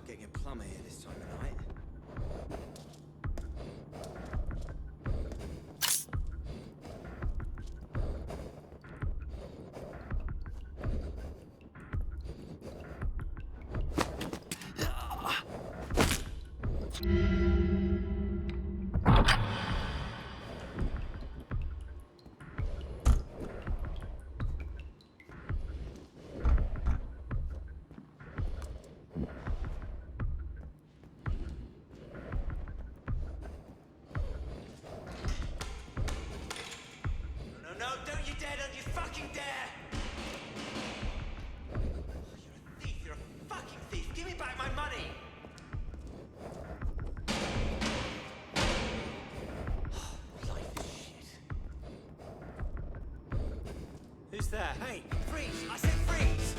like getting a plumber here this time of night. No, don't you dare, don't you fucking dare! You're a thief, you're a fucking thief! Give me back my money! Life is shit. Who's there? Hey, freeze! I said freeze!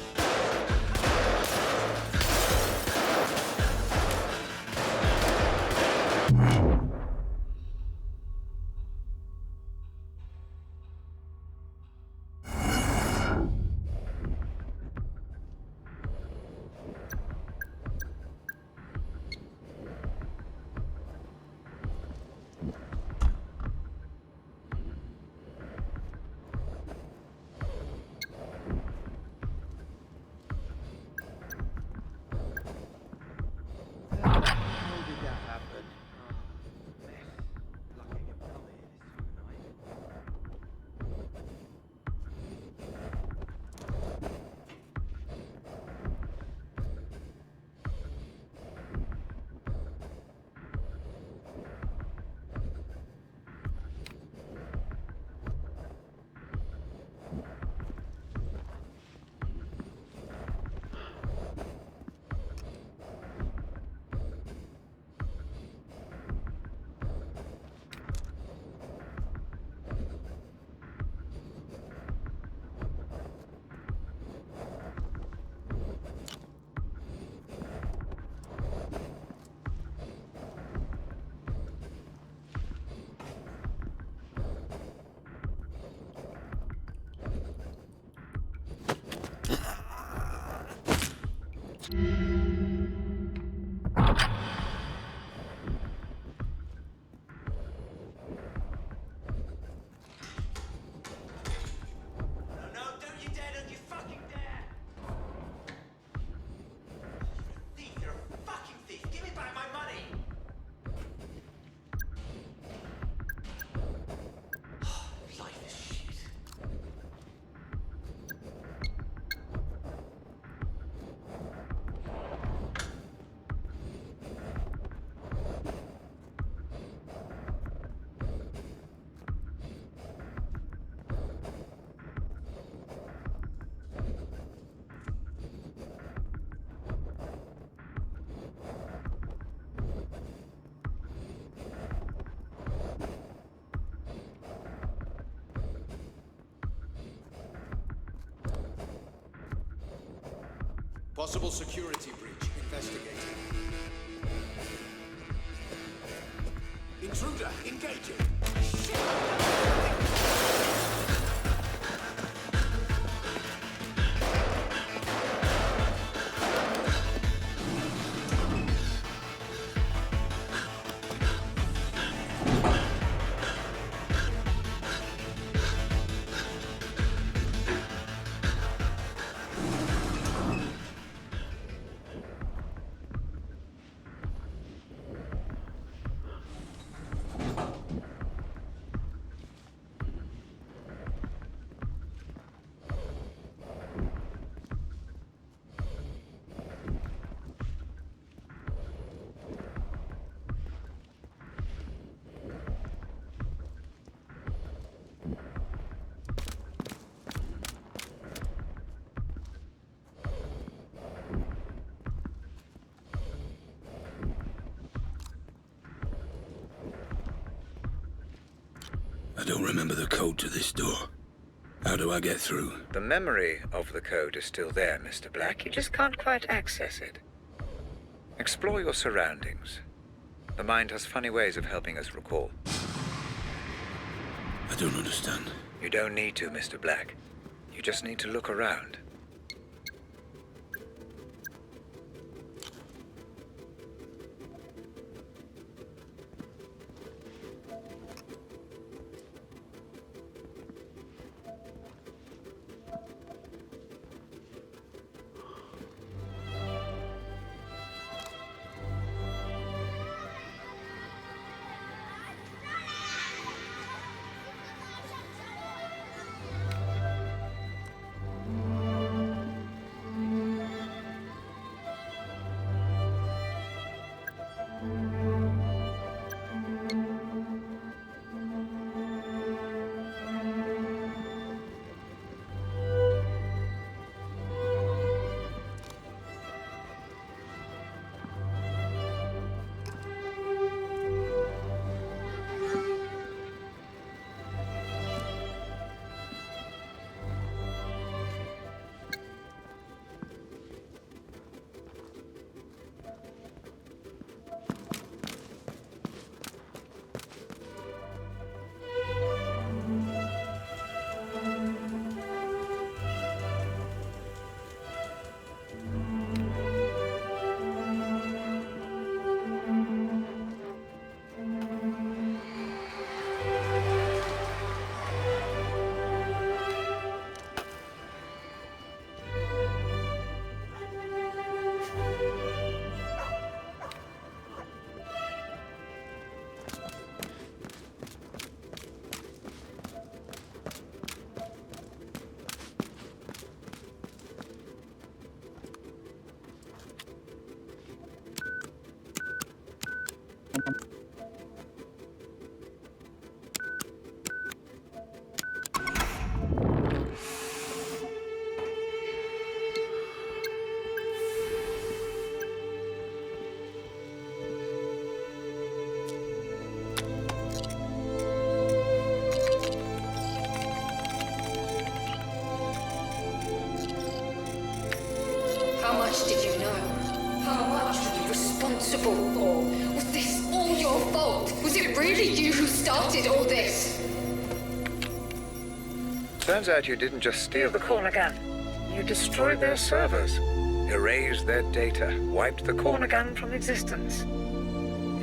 Possible security breach. Investigating. Intruder, engaging. I don't remember the code to this door. How do I get through? The memory of the code is still there, Mr. Black. You just can't quite access it. Explore your surroundings. The mind has funny ways of helping us recall. I don't understand. You don't need to, Mr. Black. You just need to look around. How much did you know? How much were you responsible for? Was this all your fault? Was it really you who started all this? Turns out you didn't just steal the corner gun. You destroyed their servers, erased their data, wiped the corner gun from existence.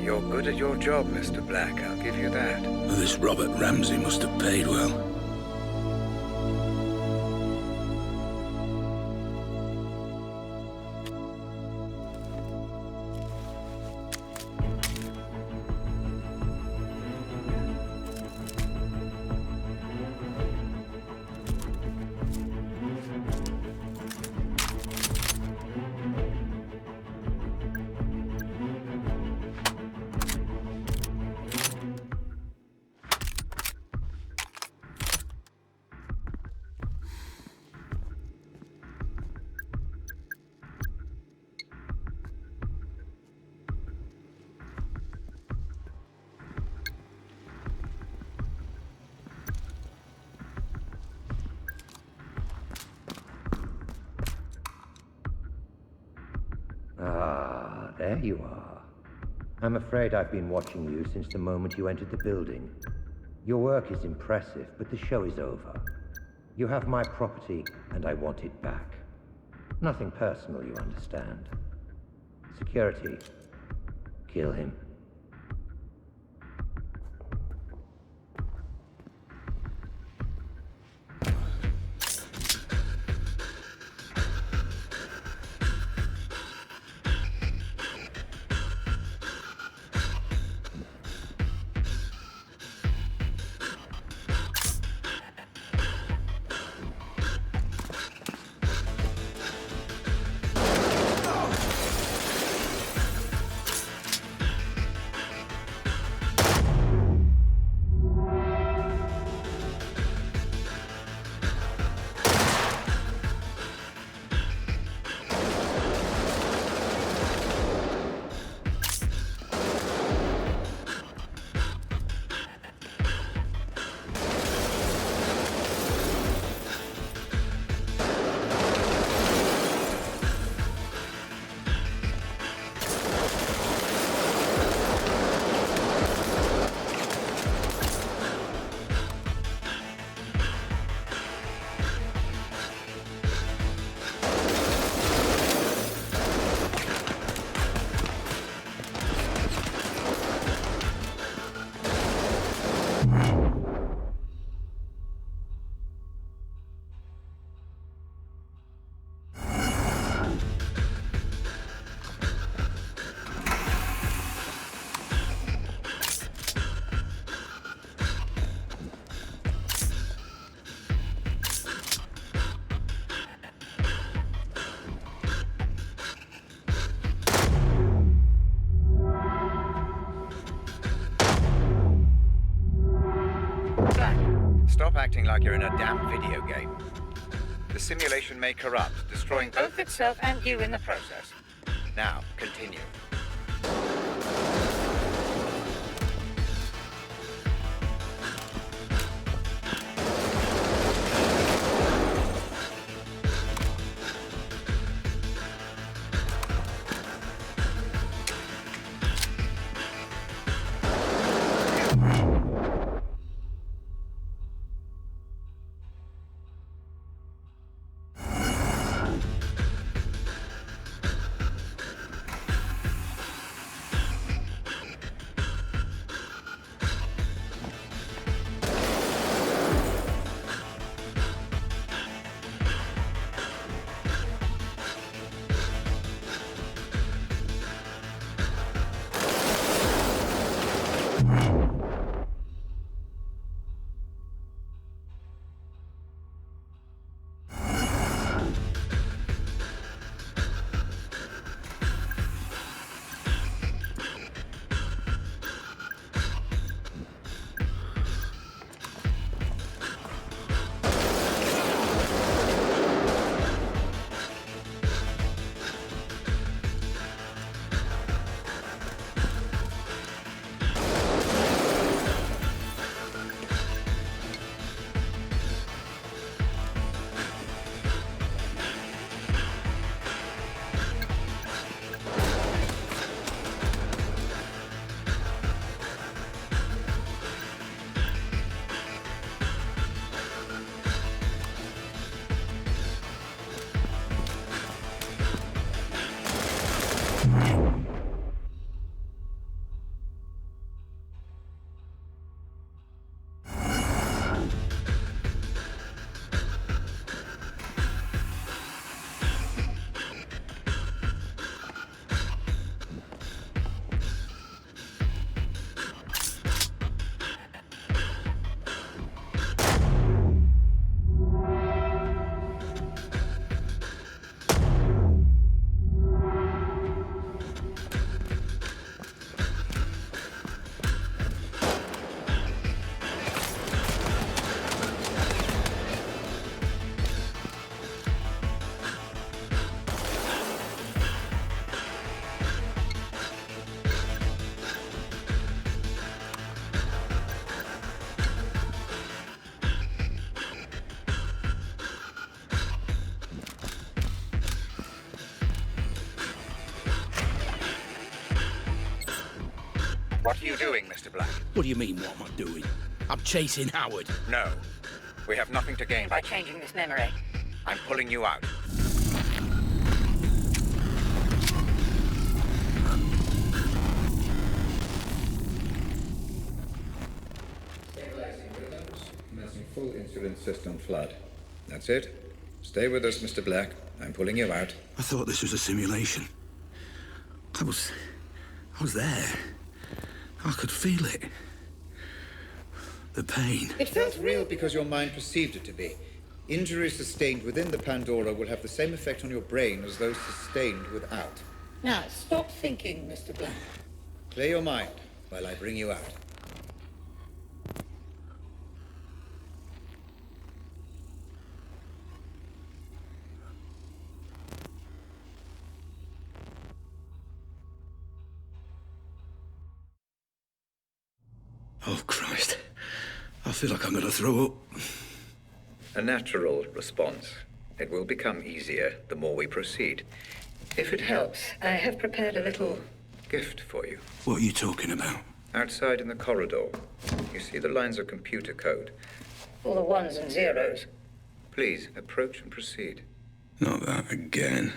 You're good at your job, Mr. Black, I'll give you that. Well, this Robert Ramsey must have paid well. Ah, there you are. I'm afraid I've been watching you since the moment you entered the building. Your work is impressive, but the show is over. You have my property, and I want it back. Nothing personal, you understand. Security. Kill him. Stop acting like you're in a damn video game. The simulation may corrupt, destroying both itself and you in the process. Now, continue. What are you doing, Mr. Black? What do you mean, what am I doing? I'm chasing Howard. No. We have nothing to gain by changing this memory. I'm pulling you out. Stabilizing rhythms, commencing full insulin system flood. That's it. Stay with us, Mr. Black. I'm pulling you out. I thought this was a simulation. I was there. I could feel it. The pain. It felt real because your mind perceived it to be. Injuries sustained within the Pandora will have the same effect on your brain as those sustained without. Now, stop thinking, Mr. Black. Clear your mind while I bring you out. Oh, Christ. I feel like I'm gonna throw up. A natural response. It will become easier the more we proceed. If it helps, I have prepared a little gift for you. What are you talking about? Outside in the corridor, you see the lines of computer code. All the ones and zeros. Please, approach and proceed. Not that again.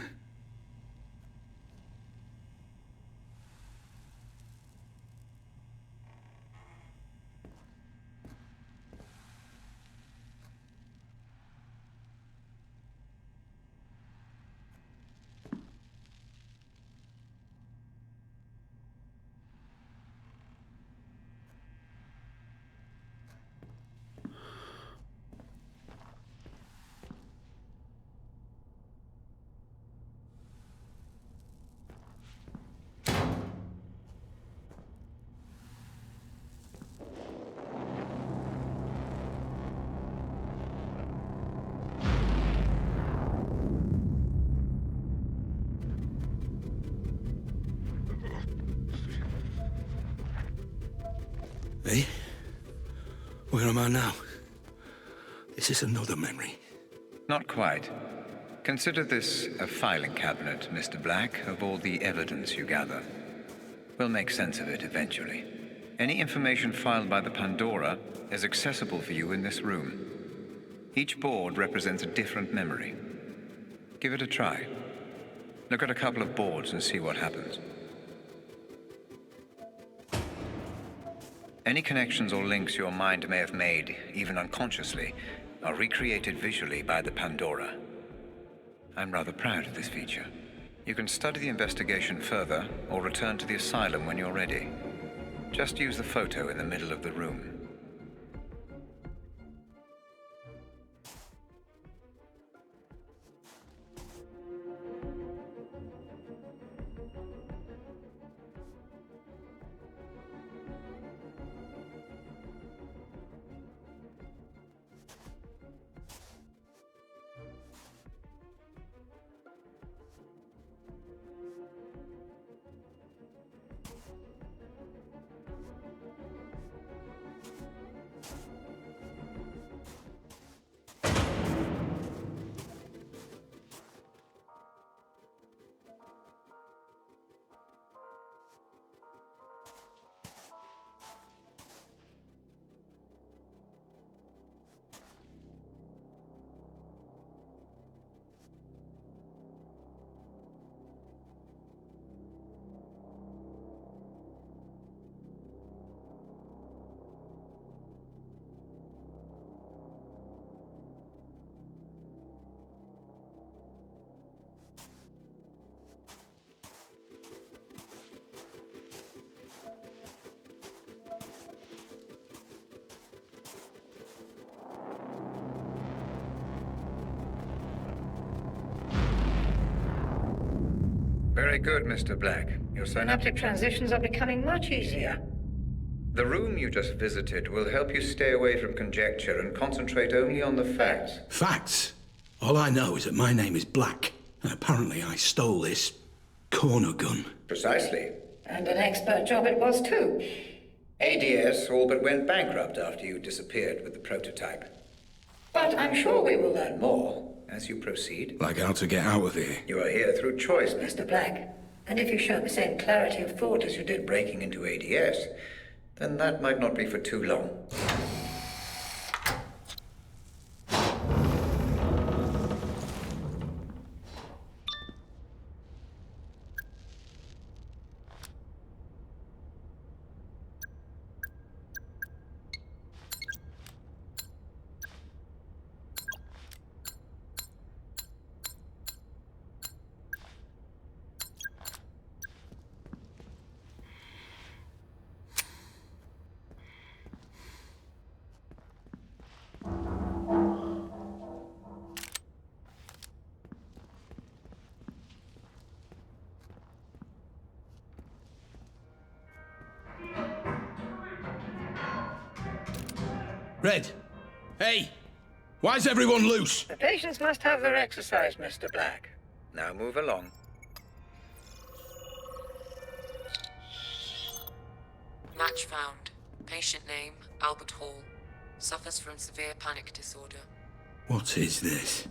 Hey? Where am I now? Is this another memory? Not quite. Consider this a filing cabinet, Mr. Black, of all the evidence you gather. We'll make sense of it eventually. Any information filed by the Pandora is accessible for you in this room. Each board represents a different memory. Give it a try. Look at a couple of boards and see what happens. Any connections or links your mind may have made, even unconsciously, are recreated visually by the Pandora. I'm rather proud of this feature. You can study the investigation further, or return to the asylum when you're ready. Just use the photo in the middle of the room. Very good, Mr. Black. Your Synaptic transitions are becoming much easier. The room you just visited will help you stay away from conjecture and concentrate only on the facts. Facts? All I know is that my name is Black, and apparently I stole this corner gun. Precisely. And an expert job it was, too. ADS all but went bankrupt after you disappeared with the prototype. But I'm sure we will learn more. As you proceed, Like how to get out of here. you are here through choice, Mr. Mr. Black, And if you show the same clarity of thought as you did Breaking into ADS, then that might not be for too long. Red! Hey! Why's everyone loose? The patients must have their exercise, Mr. Black. Now move along. Match found. Patient name, Albert Hall. Suffers from severe panic disorder. What is this?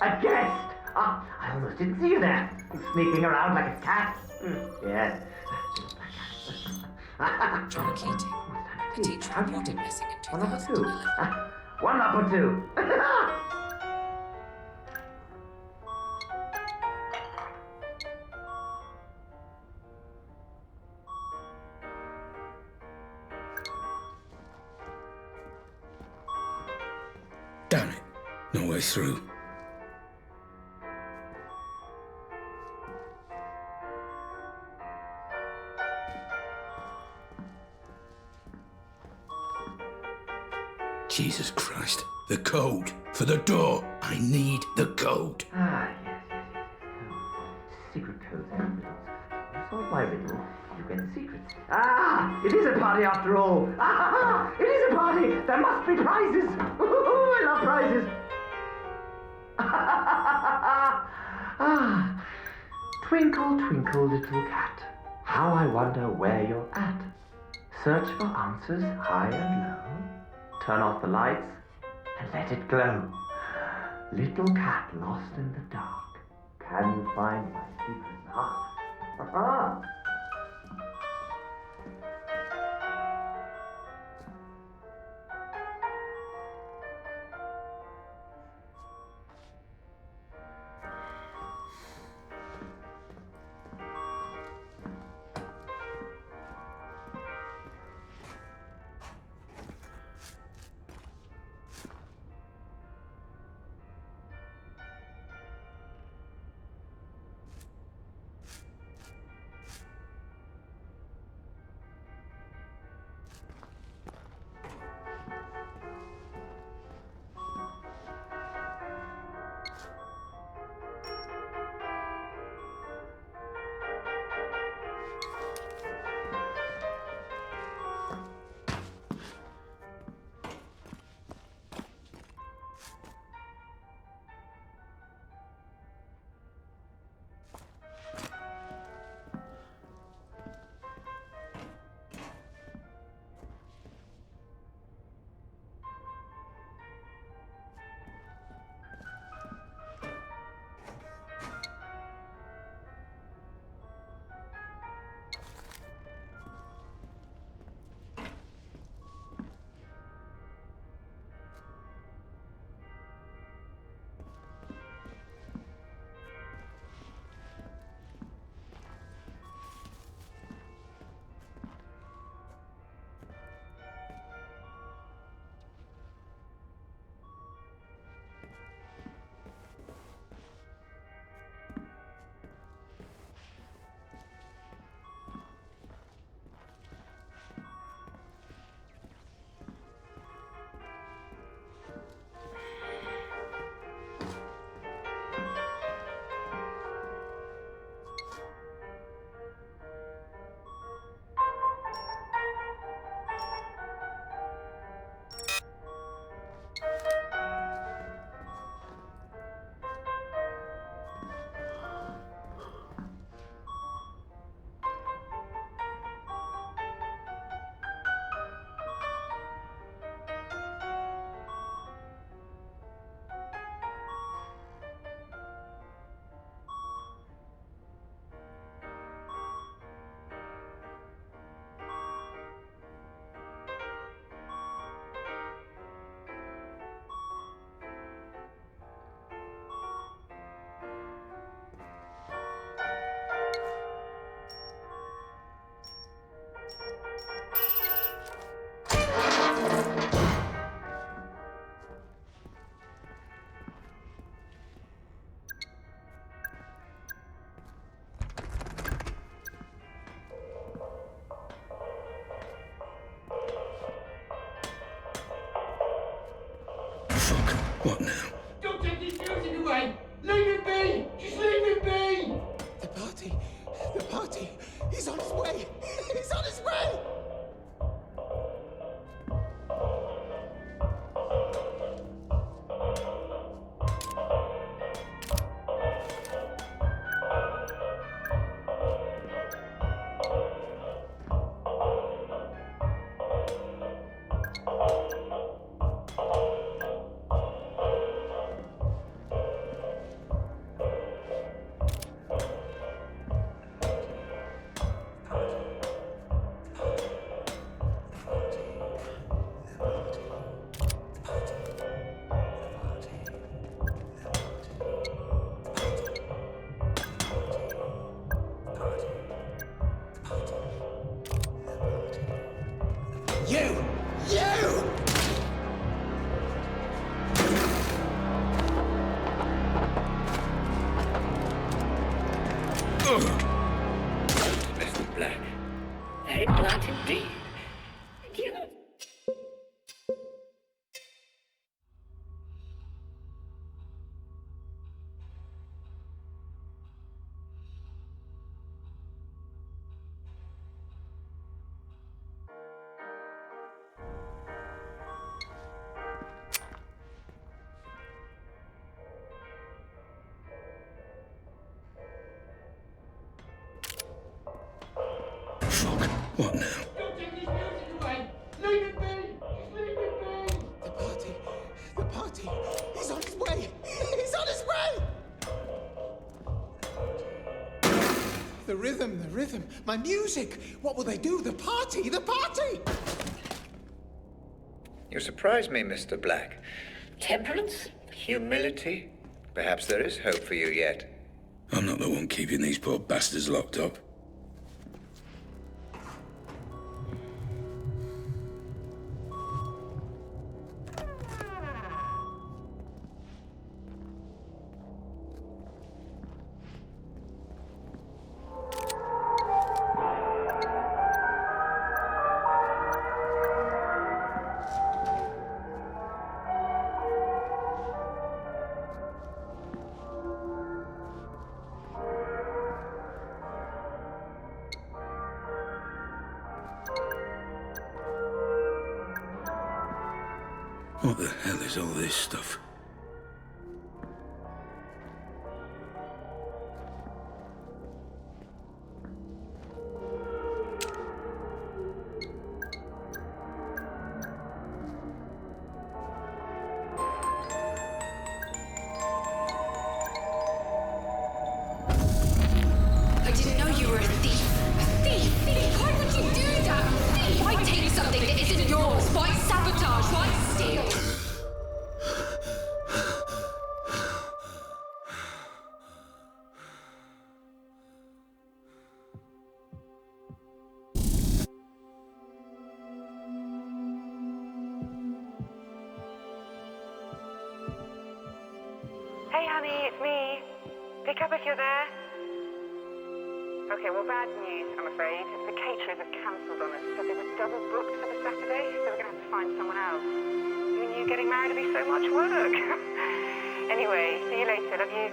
A guest! Ah, I almost didn't see you there. Sneaking around like a cat. Yes. John Keating. A teacher reported missing in One number two. 2011. One number two. Damn it. No way through. Jesus Christ. The code. For the door. I need the code. Ah, yes. Secret codes and riddles. You solve my riddle, you get the secrets. Ah, it is a party after all. Ah, it is a party. There must be prizes. Ooh, I love prizes. Ah, twinkle, twinkle, little cat. How I wonder where you're at. Search for answers high and low. Turn off the lights and let it glow. Little cat lost in the dark. Can you find my secret mark? What now? Don't take his music away! Leave it be! Just leave it be! The party, he's on his way! He's on his way! You! Mr. Black. Very blunt indeed. Do you know? Fuck. What now? Don't take his music away! Leave it be! Just leave it be! The party, he's on his way! He's on his way! The rhythm, my music! What will they do? The party! You surprise me, Mr. Black. Temperance? Humility? Perhaps there is hope for you yet. I'm not the one keeping these poor bastards locked up. What the hell is all this stuff? I didn't know you were a thief. A thief! Why would you do that? Thief! Why take something that isn't yours? Why sabotage? Why steal? Hey, honey, it's me. Pick up if you're there. Okay, well, bad news, I'm afraid. The caterers have cancelled on us, so they were double booked for the Saturday, so we're going to have to find someone else. You knew getting married would be so much work. Anyway, see you later. Love you.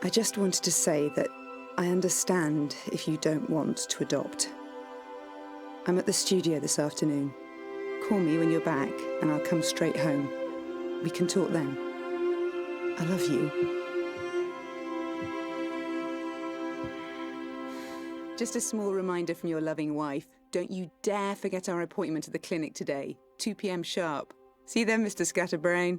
I just wanted to say that I understand if you don't want to adopt. I'm at the studio this afternoon. Call me when you're back, and I'll come straight home. We can talk then. I love you. Just a small reminder from your loving wife. Don't you dare forget our appointment at the clinic today, 2 p.m. sharp. See you then, Mr. Scatterbrain.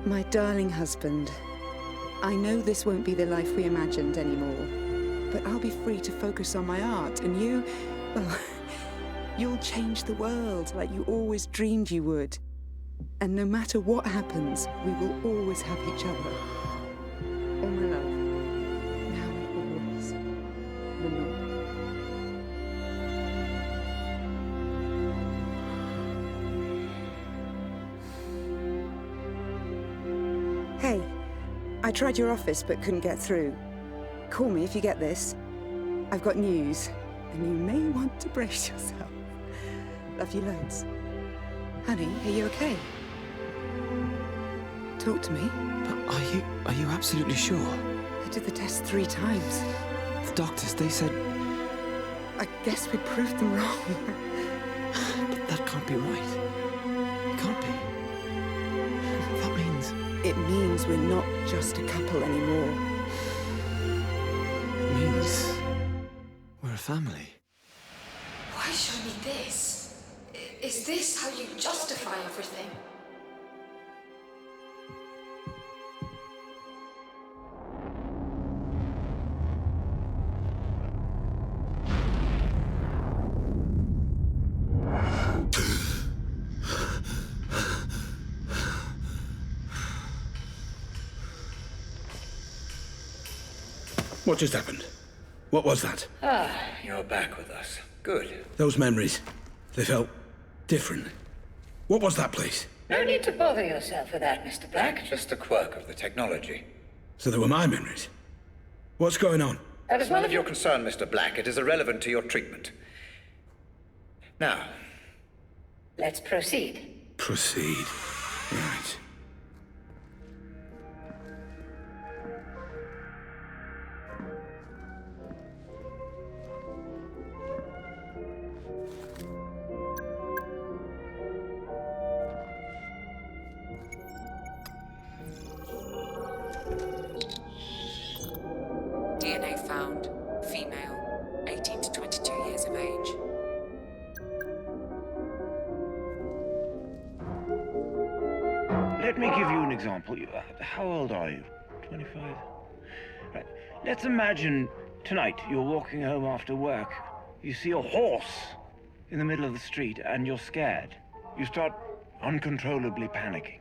My darling husband, I know this won't be the life we imagined anymore, but I'll be free to focus on my art, and you, well, you'll change the world like you always dreamed you would. And no matter what happens, we will always have each other. All my love, now and always, Lenore. I tried your office but couldn't get through. Call me if you get this. I've got news, and you may want to brace yourself. Love you loads. Honey, are you okay? Talk to me. But are you absolutely sure? I did the test 3 times. The doctors, they said... I guess we proved them wrong. But that can't be right. It can't be. That means... It means we're not just a couple anymore. It means... we're a family. Why show me this? Is this how you justify everything? What just happened? What was that? Ah, you're back with us. Good. Those memories, they felt different. What was that place? No need to bother yourself with that, Mr. Black. Just a quirk of the technology. So they were my memories. What's going on? That is none of your concern, Mr. Black. It is irrelevant to your treatment. Now. Let's proceed. Proceed. Right. DNA found. Female, 18 to 22 years of age. Let me give you an example. How old are you? 25? Right. Let's imagine tonight you're walking home after work. You see a horse in the middle of the street and you're scared. You start uncontrollably panicking.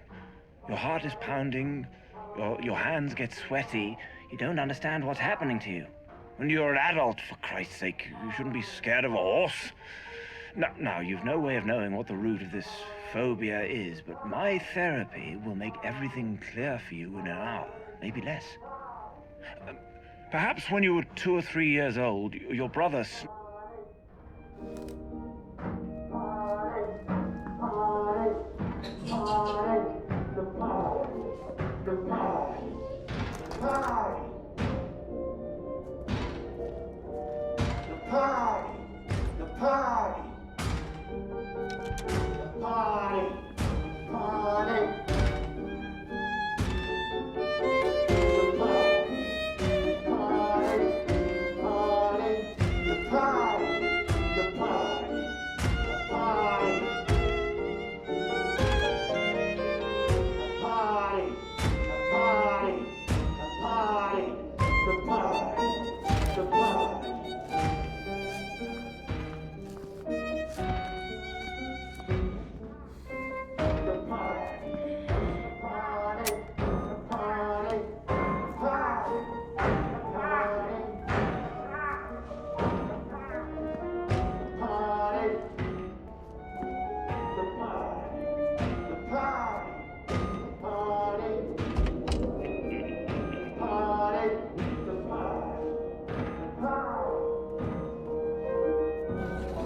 Your heart is pounding, your hands get sweaty. You don't understand what's happening to you. When you're an adult, for Christ's sake, you shouldn't be scared of a horse. Now, you've no way of knowing what the root of this phobia is, but my therapy will make everything clear for you in an hour, maybe less. Perhaps when you were 2 or 3 years old, your brother...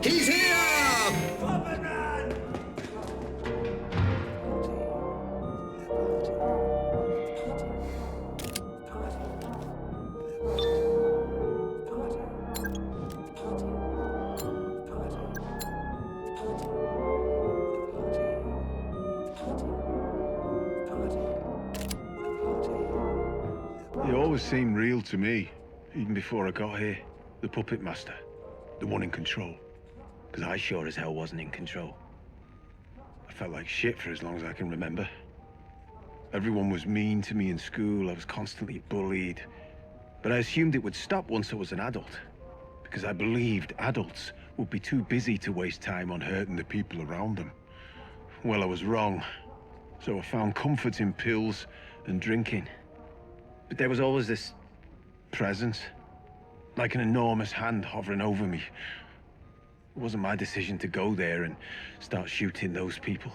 He's here! He always seemed real to me, even before I got here. The puppet master, the one in control. Because I sure as hell wasn't in control. I felt like shit for as long as I can remember. Everyone was mean to me in school, I was constantly bullied. But I assumed it would stop once I was an adult. Because I believed adults would be too busy to waste time on hurting the people around them. Well, I was wrong. So I found comfort in pills and drinking. But there was always this presence, like an enormous hand hovering over me. It wasn't my decision to go there and start shooting those people.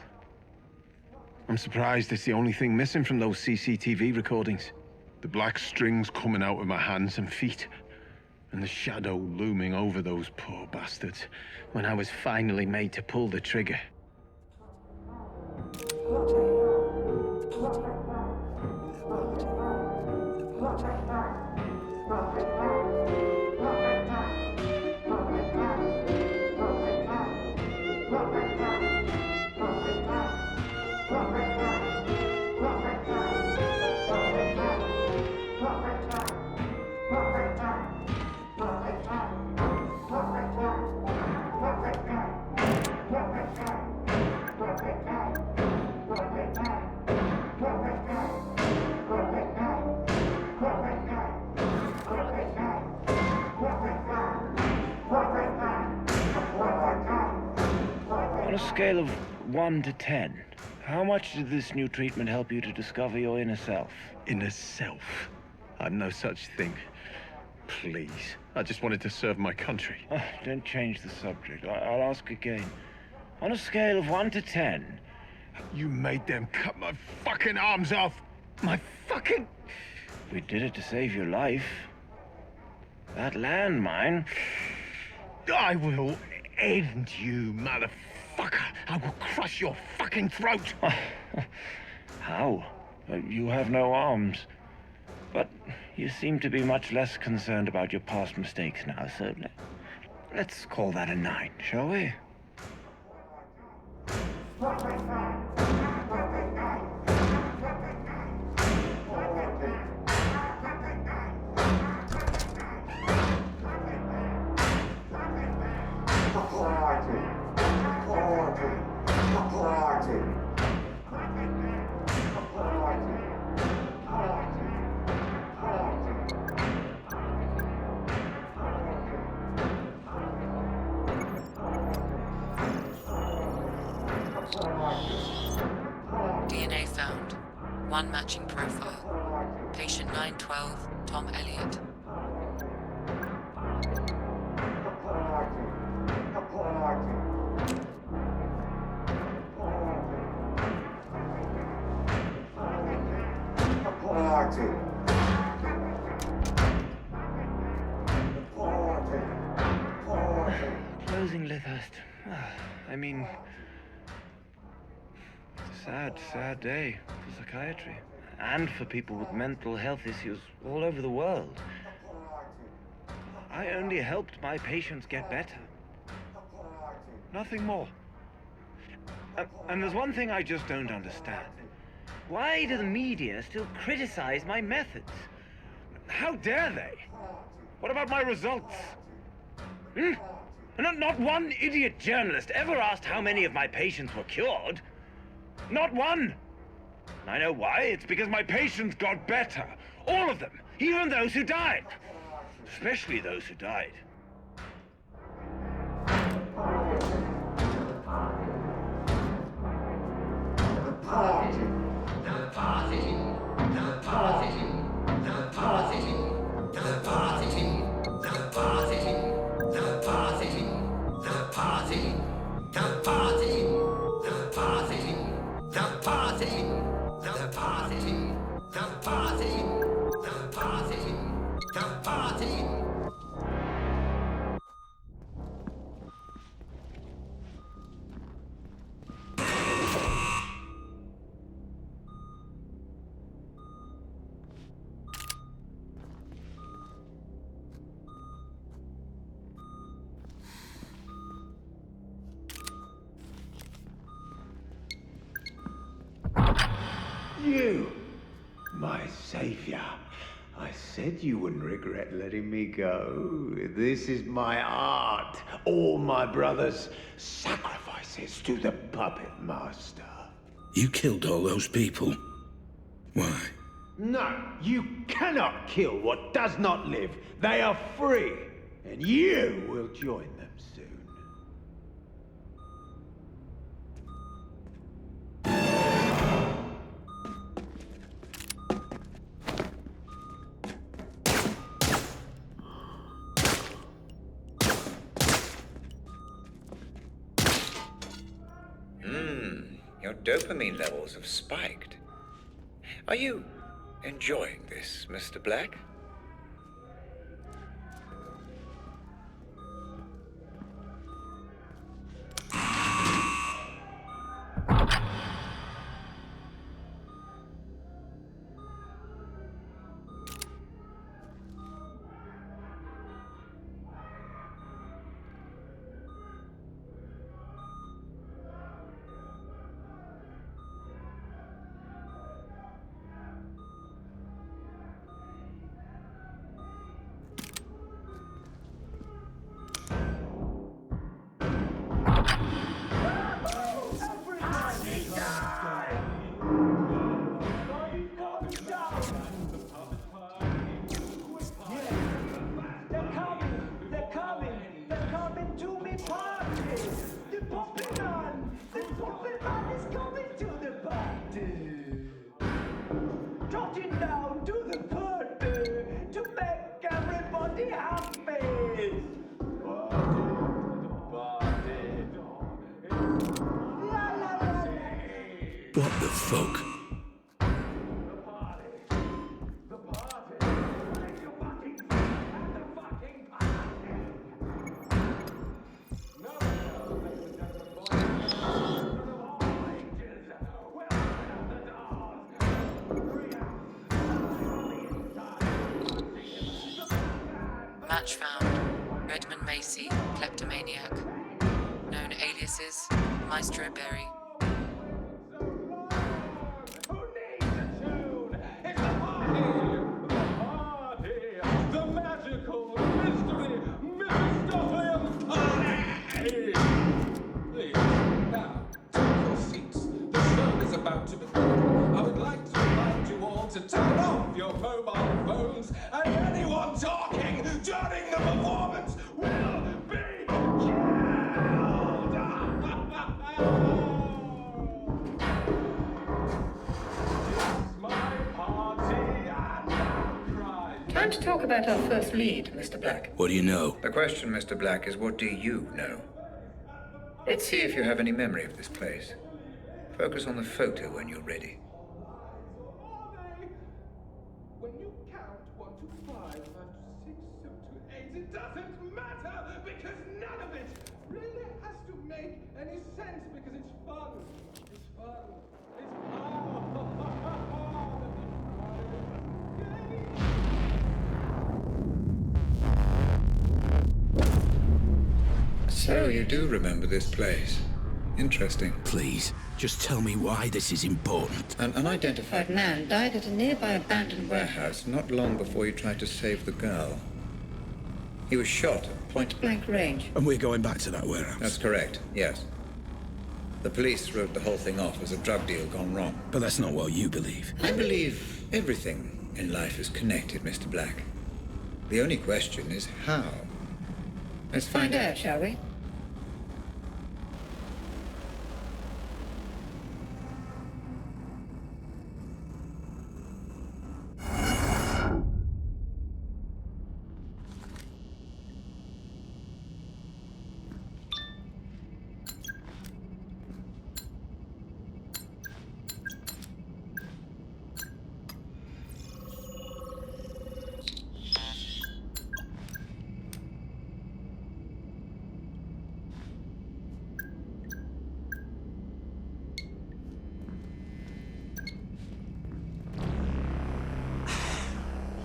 I'm surprised it's the only thing missing from those CCTV recordings. The black strings coming out of my hands and feet, and the shadow looming over those poor bastards when I was finally made to pull the trigger. On a scale of 1 to 10, how much did this new treatment help you to discover your inner self? Inner self? I'm no such thing. Please. I just wanted to serve my country. Don't change the subject. I'll ask again. On a scale of 1 to 10... You made them cut my fucking arms off! My fucking... We did it to save your life. That landmine... I will end you, motherfucker! I will crush your fucking throat! How? You have no arms. But you seem to be much less concerned about your past mistakes now, so let's call that a 9, shall we? DNA found. One matching profile. Patient 912, Tom Elliott. Closing Lythurst. I mean... It's a sad day for psychiatry. And for people with mental health issues all over the world. I only helped my patients get better. Nothing more. And there's one thing I just don't understand. Why do the media still criticize my methods? How dare they? What about my results? Not one idiot journalist ever asked how many of my patients were cured. Not one! I know why. It's because my patients got better. All of them. Even those who died. Especially those who died. You, my savior. I said you wouldn't regret letting me go. This is my art. All my brothers' sacrifices to the puppet master. You killed all those people. Why? No, you cannot kill what does not live. They are free, and you will join them soon. Your dopamine levels have spiked. Are you enjoying this, Mr. Black? What the fuck? Match found. Redmond Macy, kleptomaniac. Known aliases, Maestro Berry. The magical mystery Mephistophelian party! Please, now, take your seats. The show is about to begin. I would like to invite you all to turn off your mobile phones, and anyone talking during the performance will be killed! Time to talk about our first lead, Mr. Black. What do you know? The question, Mr. Black, is what do you know? Let's see if you have any memory of this place. Focus on the photo when you're ready. When you count 1 to 5, 5 to 6, 7 to 8, it doesn't matter because none of it really has to make any sense because it's fun. It's fun. It's fun. So you do remember this place. Interesting. Please, just tell me why this is important. An unidentified Man died at a nearby abandoned warehouse. warehouse not long before you tried to save the girl. He was shot at point-blank range. And we're going back to that warehouse. That's correct, yes. The police wrote the whole thing off as a drug deal gone wrong. But that's not what you believe. I believe everything in life is connected, Mr. Black. The only question is how. Let's find out, shall we?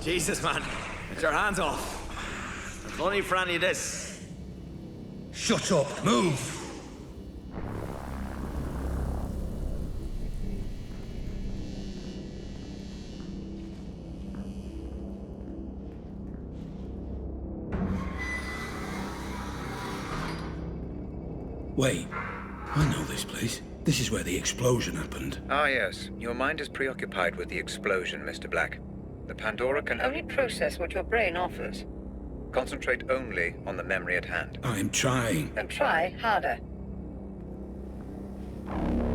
Jesus, man. Get your hands off. There's no need for any of this. Shut up! Move! Wait, I know this place. This is where the explosion happened. Ah, yes. Your mind is preoccupied with the explosion, Mr. Black. The Pandora can Only process what your brain offers. concentrate only on the memory at hand. I am trying. Then try harder.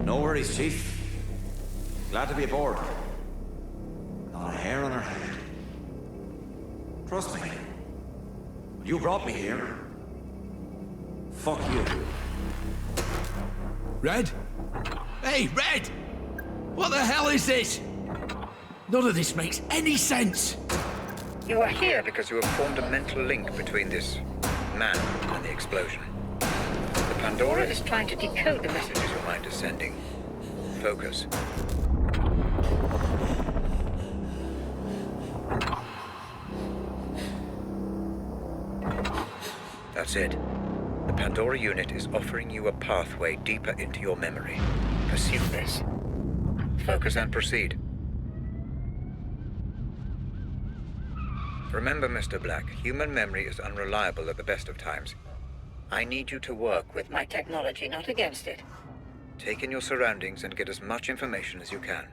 No worries, Chief. Glad to be aboard. Not a hair on our head. Trust me. You brought me here. Fuck you. Red? Hey, Red! What the hell is this? None of this makes any sense! You are here because you have formed a mental link between this man and the explosion. The Pandora is trying to decode the messages your mind is sending. Focus. That's it. The Pandora unit is offering you a pathway deeper into your memory. Pursue this. Focus and proceed. Remember, Mr. Black, human memory is unreliable at the best of times. I need you to work with my technology, not against it. Take in your surroundings and get as much information as you can.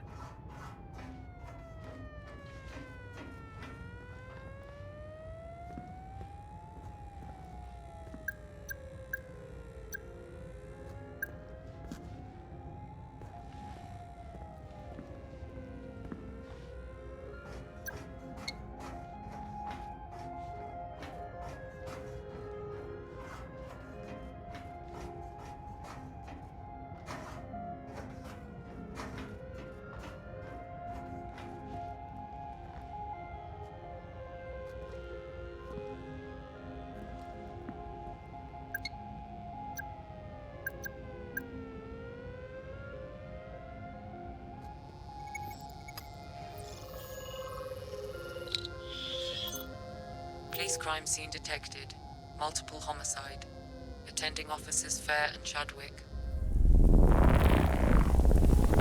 Police crime scene detected. Multiple homicide. Attending officers Fair and Chadwick.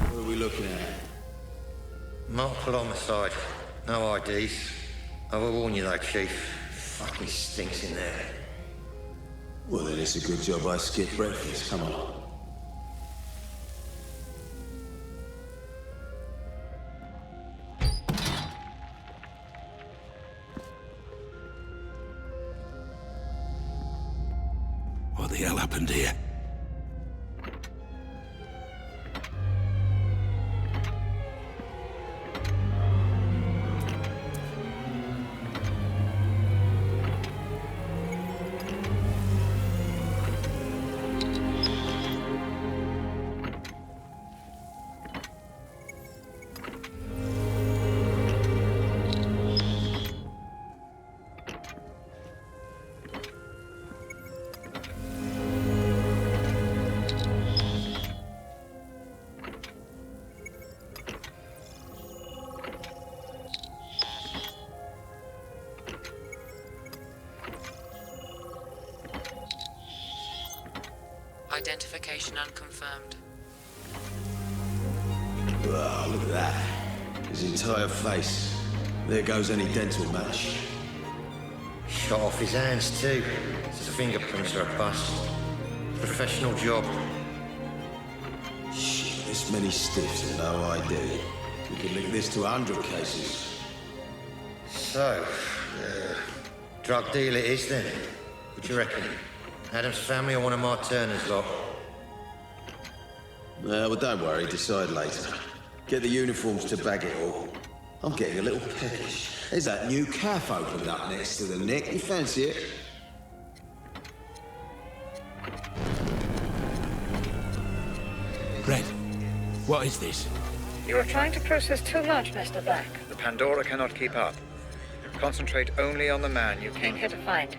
What are we looking at? Multiple homicide. No IDs. I will warn you though, Chief. Fucking stinks in there. Well, then it's a good job I skipped breakfast. Come on. What the hell happened here? Identification unconfirmed. Wow, look at that. His entire face. There goes any dental match. Shot off his hands too. His fingerprints are a bust. Professional job. Shit, this many stiffs and no ID. We could link this to 100 cases. So, drug deal it is then. What do you reckon? Adam's family or one of Mark Turner's lot? Well, don't worry, decide later. Get the uniforms to bag it all. I'm getting a little peckish. There's that new cafe opened up next to the Nick. You fancy it? Red, what is this? You are trying to process too much, Mr. Black. The Pandora cannot keep up. Concentrate only on the man you came here to find.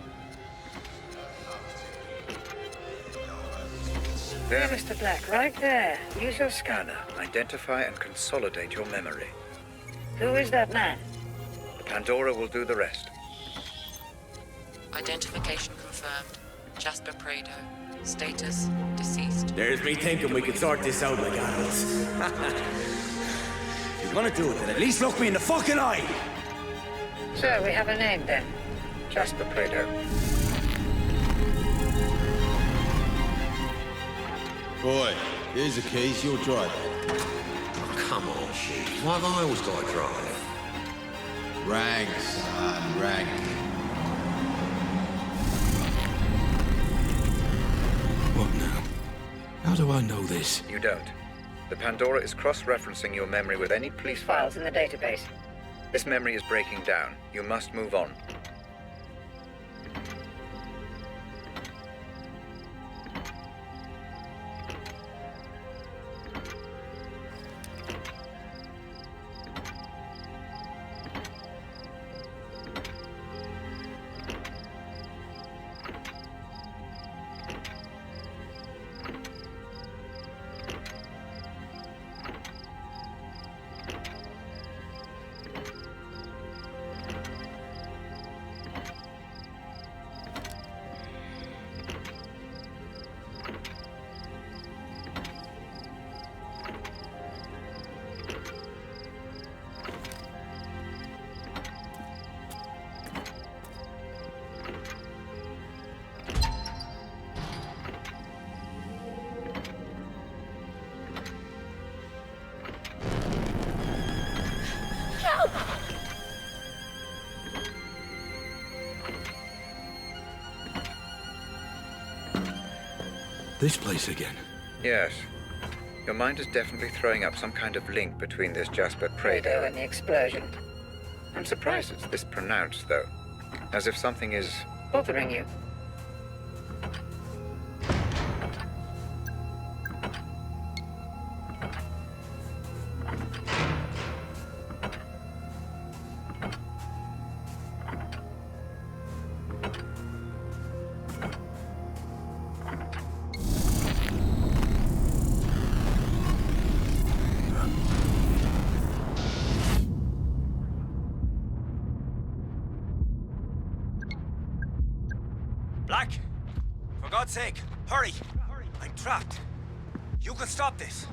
There, Mr. Black, right there. Use your scanner. Identify and consolidate your memory. Who is that man? The Pandora will do the rest. Identification confirmed. Jasper Prado. Status, deceased. There's me thinking we could sort this out like adults. If you're gonna do it, then at least look me in the fucking eye! So, we have a name then. Jasper Prado. Boy, here's the keys, you'll drive. Oh, come on, Chief. Why have I always got to drive? Rang, son, rang. What now? How do I know this? You don't. The Pandora is cross-referencing your memory with any police files in the database. This memory is breaking down. You must move on. This place again. Yes. Your mind is definitely throwing up some kind of link between this Jasper Prado And the explosion. I'm surprised it's this pronounced, though. As if something is Bothering you. Black! For God's sake, hurry! I'm trapped. You can stop this.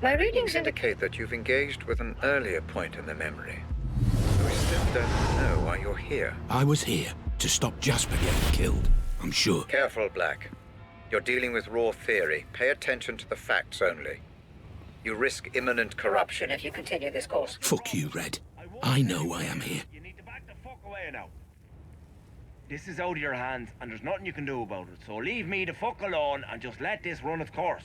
My readings indicate that you've engaged with an earlier point in the memory. So we still don't know why you're here. I was here to stop Jasper getting killed, I'm sure. Careful, Black. You're dealing with raw theory. Pay attention to the facts only. You risk imminent corruption If you continue this course. Fuck you, Red. I know why I'm here. You need to back the fuck away now. This is out of your hands, and there's nothing you can do about it. So leave me the fuck alone and just let this run its course.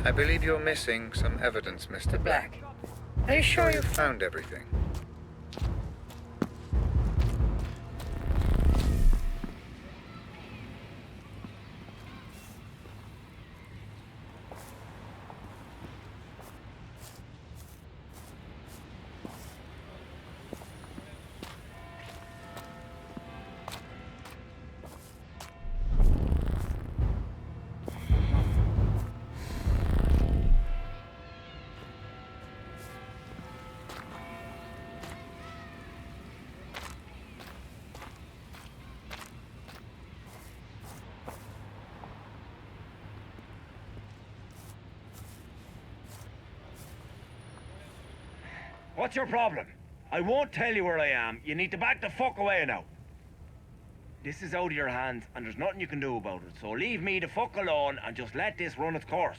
I believe you're missing some evidence, Mr. Black. Are you sure you found everything? What's your problem? I won't tell you where I am. You need to back the fuck away now. This is out of your hands, and there's nothing you can do about it. So leave me the fuck alone and just let this run its course.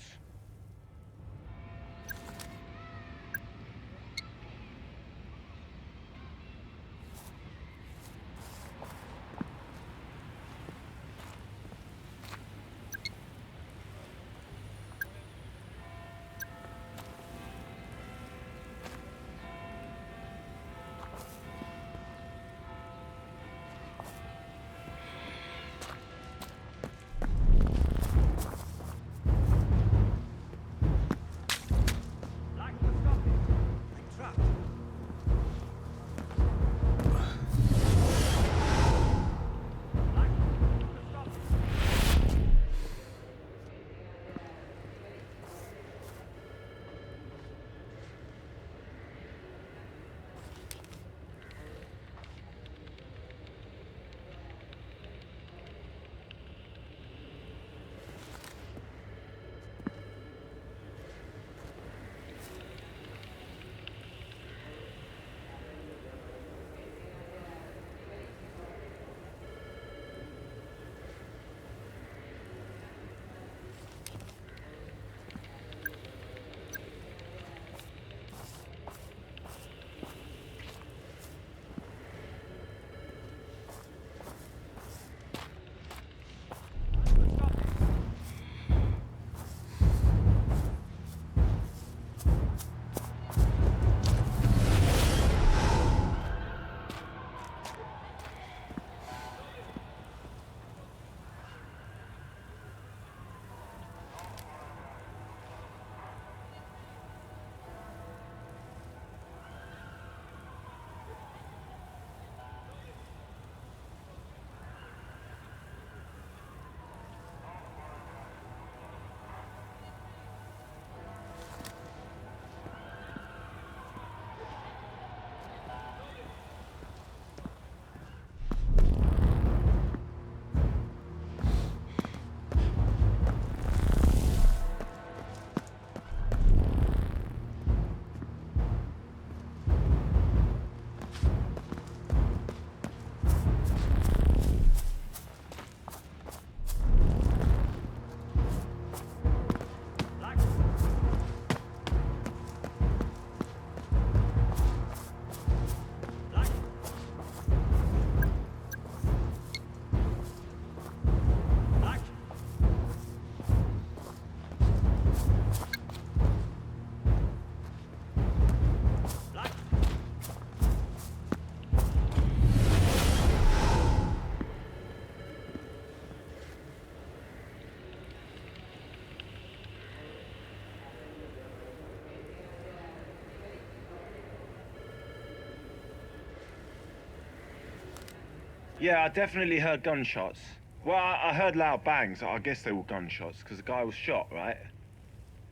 Yeah, I definitely heard gunshots. Well, I heard loud bangs. I guess they were gunshots, because the guy was shot, right?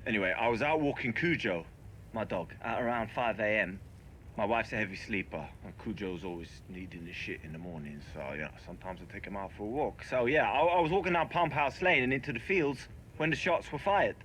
Anyway, I was out walking Cujo, my dog, at around 5 a.m. My wife's a heavy sleeper, and Cujo's always needing the shit in the morning, so, sometimes I take him out for a walk. So, yeah, I was walking down Pump House Lane and into the fields when the shots were fired.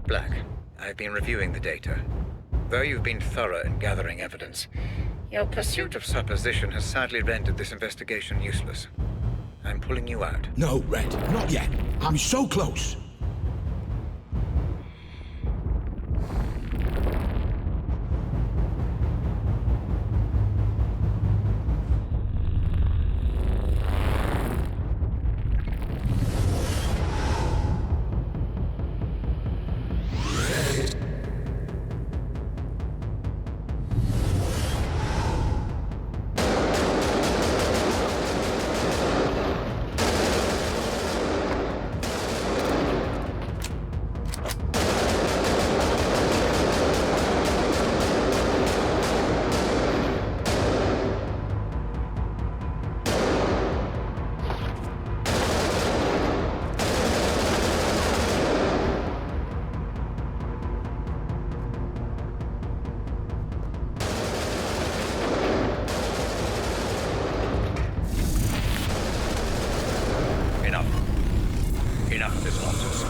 Black, I've been reviewing the data. Though you've been thorough in gathering evidence, your pursuit of supposition has sadly rendered this investigation useless. I'm pulling you out. No, Red, not yet. I'm so close. Enough of this nonsense.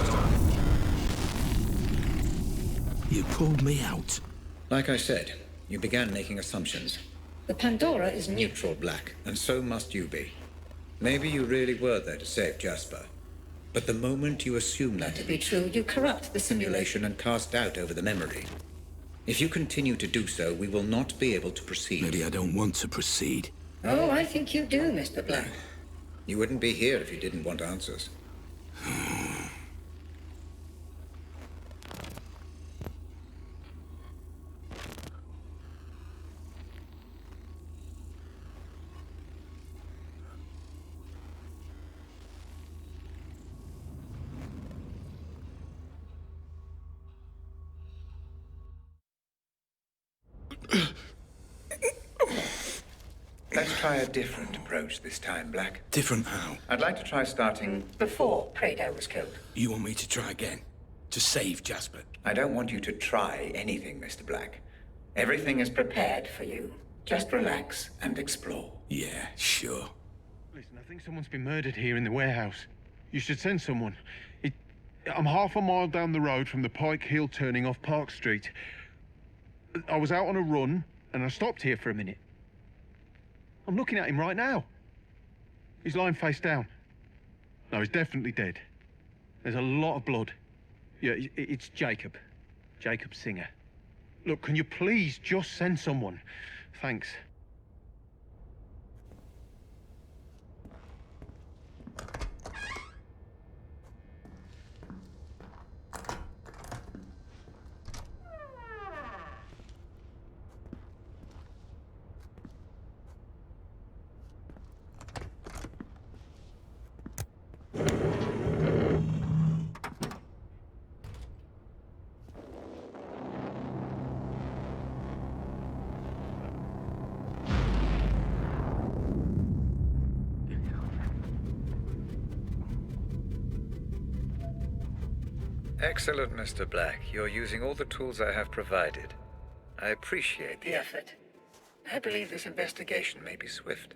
You pulled me out. Like I said, you began making assumptions. The Pandora is Neutral, Black, and so must you be. Maybe you really were there to save Jasper. But the moment you assume that to be true, you corrupt the simulation and cast doubt over the memory. If you continue to do so, we will not be able to proceed. Maybe I don't want to proceed. Oh, I think you do, Mr. Black. You wouldn't be here if you didn't want answers. Let's try a different approach this time, Black. Different how? I'd like to try starting before Prado was killed. You want me to try again? To save Jasper? I don't want you to try anything, Mr. Black. Everything is Prepared for you. Just relax and explore. Yeah, sure. Listen, I think someone's been murdered here in the warehouse. You should send someone. I'm half a mile down the road from the Pike Hill turning off Park Street. I was out on a run, and I stopped here for a minute. I'm looking at him right now. He's lying face down. No, he's definitely dead. There's a lot of blood. Yeah, it's Jacob. Jacob Singer. Look, can you please just send someone? Thanks. Excellent, Mr. Black. You're using all the tools I have provided. I appreciate the effort. I believe this investigation may be swift.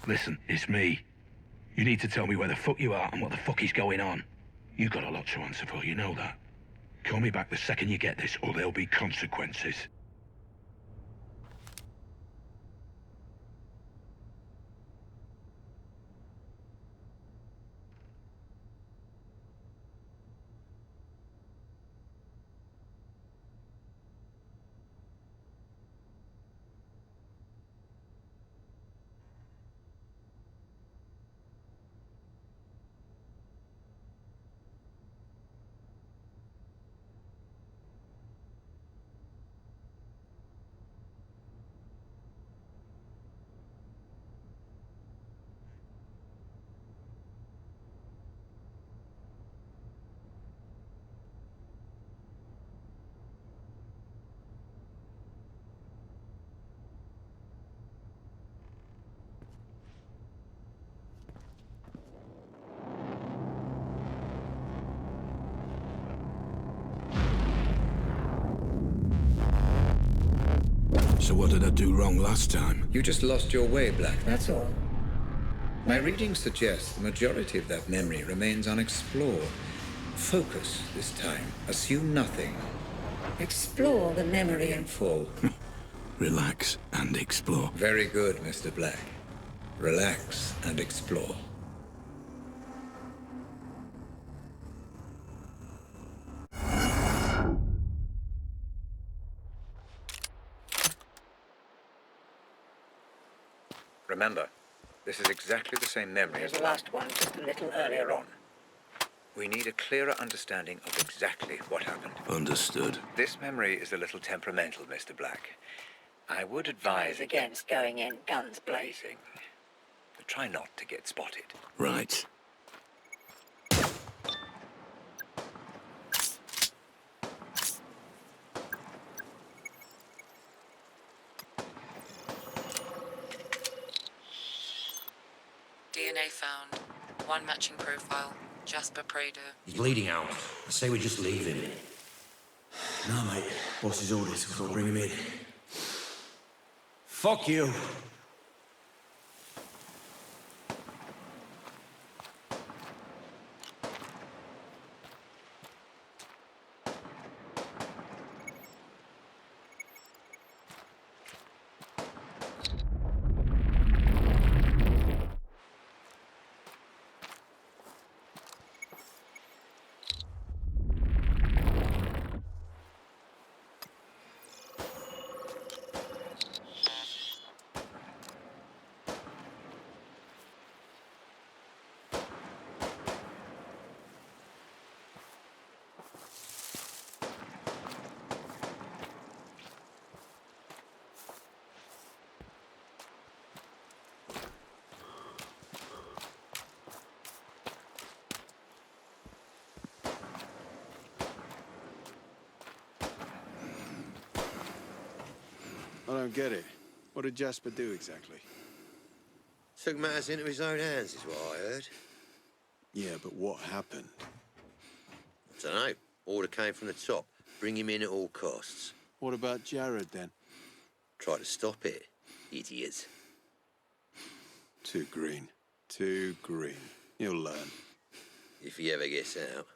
Listen, it's me. You need to tell me where the fuck you are and what the fuck is going on. You got a lot to answer for, you know that. Call me back the second you get this, or there'll be consequences. So what did I do wrong last time? You just lost your way, Black, that's all. My reading suggests the majority of that memory remains unexplored. Focus this time. Assume nothing. Explore the memory in full. Relax and explore. Very good, Mr. Black. Relax and explore. Remember, this is exactly the same memory as the last one, just a little earlier on. We need a clearer understanding of exactly what happened. Understood. This memory is a little temperamental, Mr. Black. I would advise against going in guns blazing. But try not to get spotted. Right. DNA found. One matching profile. Jasper Prado. He's bleeding out. I say we just leave him. No, mate. Boss's orders. We've got to bring him in. Fuck you. I don't get it. What did Jasper do exactly? Took matters into his own hands, is what I heard. Yeah, but what happened? I don't know. Order came from the top. Bring him in at all costs. What about Jared, then? Try to stop it, idiot. Too green. Too green. You'll learn. If he ever gets out.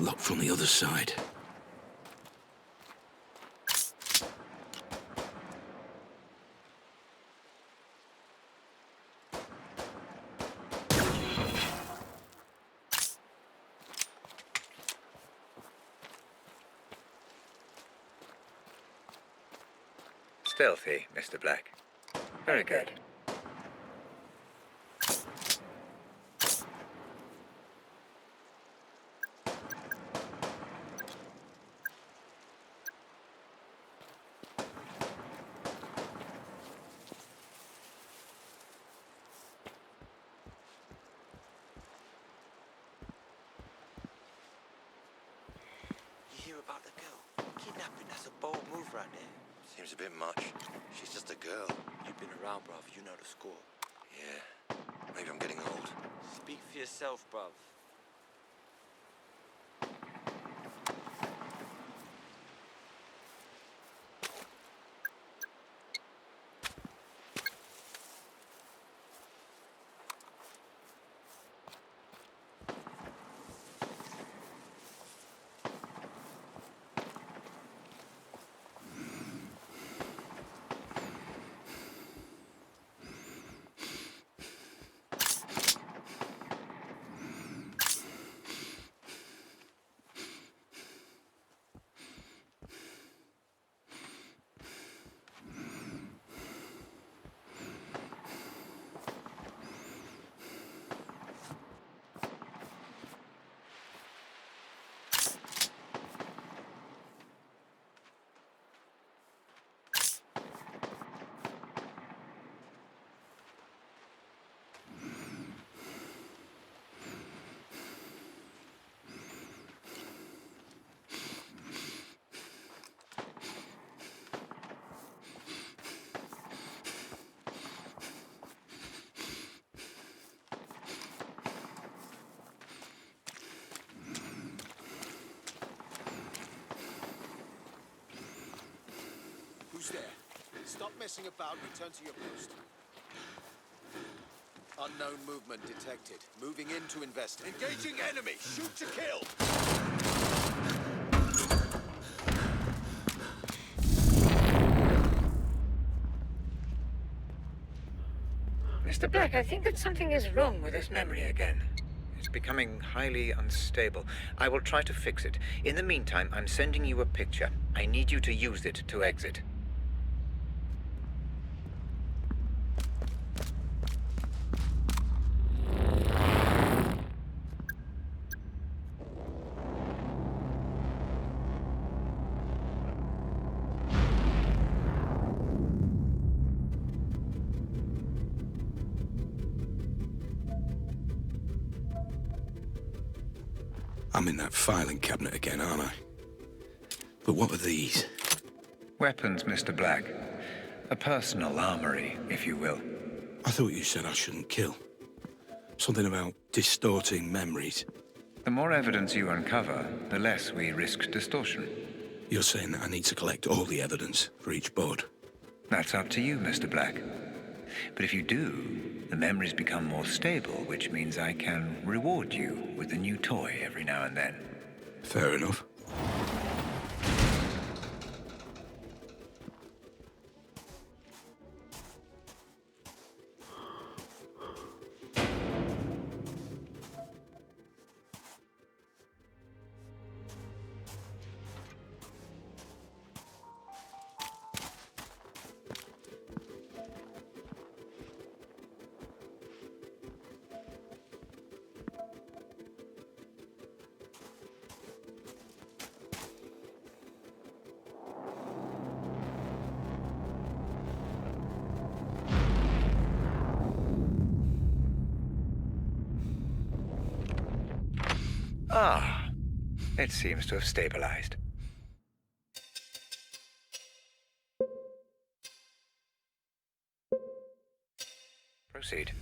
Locked from the other side. Stealthy, Mr. Black. Very good. You hear about the girl? Kidnapping, that's a bold move right there. Seems a bit much. She's just a girl. You've been around, bruv. You know the score. Yeah. Maybe I'm getting old. Speak for yourself, bruv. messing about. Return to your post. Unknown movement detected. Moving in to investigate. Engaging enemy. Shoot to kill. Mr. Black, I think that something is wrong with this memory again. It's becoming highly unstable. I will try to fix it. In the meantime, I'm sending you a picture. I need you to use it to exit. I'm in that filing cabinet again, aren't I? But what are these? Weapons, Mr. Black. A personal armory, if you will. I thought you said I shouldn't kill. Something about distorting memories. The more evidence you uncover, the less we risk distortion. You're saying that I need to collect all the evidence for each board? That's up to you, Mr. Black. But if you do, the memories become more stable, which means I can reward you with a new toy every now and then. Fair enough. Ah, it seems to have stabilized. Proceed.